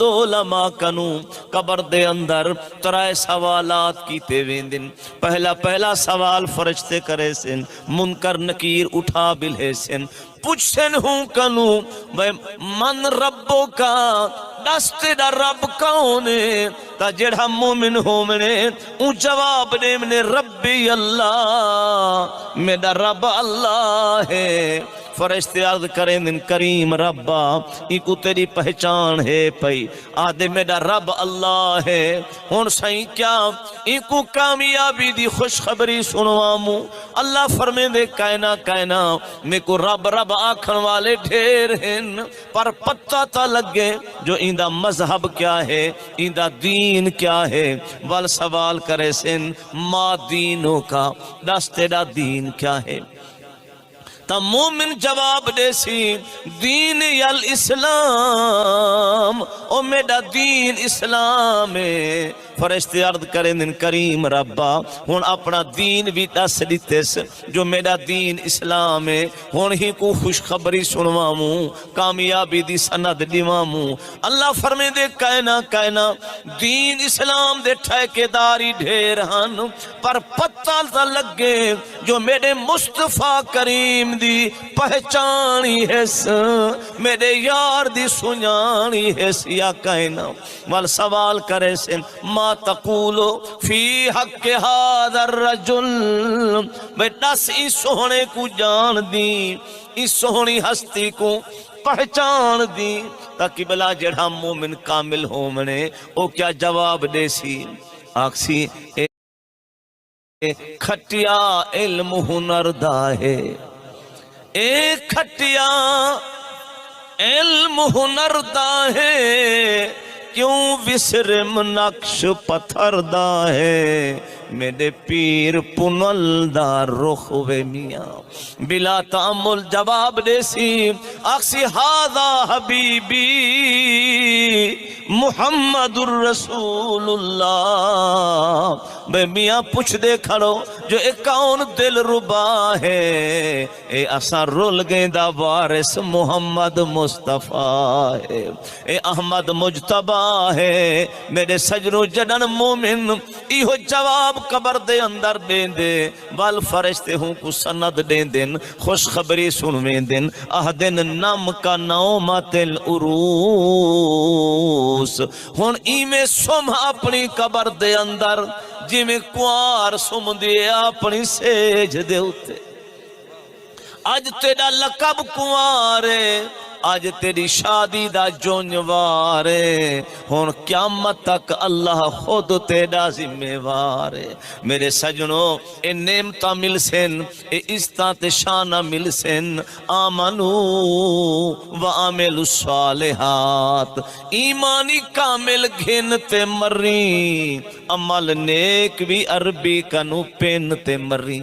ردو لما کنو قبر دے اندر ترائے سوالات کیتے ویندن پہلا سوال فرشتے کرے سن منکر نکیر اٹھا بلے سن پوچھن ہوں کنو من ربو کا دستے دا رب کونے تا جڑا مومن ہو منے اون جواب دے منے ربی اللہ میرا رب اللہ ہے فرشتے عرض کریں دن کریم ربا ایکو تیری پہچان ہے پئی آدھے میرا رب اللہ ہے ہون سائیں کیا ایکو کامیابی دی خوشخبری سنواموں اللہ فرمے دے کائنا میں کو رب آکھن والے ڈھیر ہیں پر پتہ تا لگے جو ایندہ مذہب کیا ہے ایندہ دین کیا ہے وال سوال کرے سن ما دینوں کا دستے دا دین کیا ہے تا مومن جواب دے سی دین الاسلام او میرا دین اسلام ہے فرشتے عرض کریں دن کریم ربا ہون اپنا دین بھی دس دیتس جو میرا دین اسلام ہے ہون ہی کو خوشخبری سنواموں کامیابی دی سند دیواموں اللہ فرمے دے کائنا دین اسلام دے ٹھیکے داری ڈھیر ہن پر پتہ تا لگے جو میرے مصطفیٰ کریم دی پہچانی ہے میرے یار دی سنیانی ہے یا کائنا وال سوال کرے سے ما تقولو فی حق هذا الرجل بیٹا سی سوہنے کو جان دی اس سوہنی ہستی کو پہچان دی تاکہ بلا جڑا مومن کامل ہو منے او کیا جواب دے سی آکسی کھٹیا علم ہنر دا ہے ایک کھٹیا علم ہنر دا ہے کیوں وسرم نقش پتھر دا ہے میرے پیر پنل دا رخ وے میاں بلا تعمل جواب دے سی اکسی ہادا حبیبی محمد الرسول اللہ بے میاں پوچھ دے کھڑو جو ایک کون دل ربا ہے اے اثر رول گئے دا وارث محمد مصطفیٰ ہے اے احمد مجتبہ ہے میرے سجنو جنن مومن ایہو جواب قبر دے اندر دیں دے وال فرشتے ہوں کو سند دیں دن خوشخبری سنویں دن اہدن نم کا نومت العروس ہون ایمیں سم اپنی قبر دے اندر جی میں کوار سم دے اپنی سیج دے ہوتے آج تیرا لقب کوارے آج تیری شادی دا جونوارے ہون قیامت تک اللہ خود تیرا ذمہ وارے میرے سجنوں اے نعمتہ مل سن اے عزت شانہ مل سن آمنو وعمل الصالحات ایمانی کامل گھنتے مری عمل نیک بھی عربی کنو پینتے مری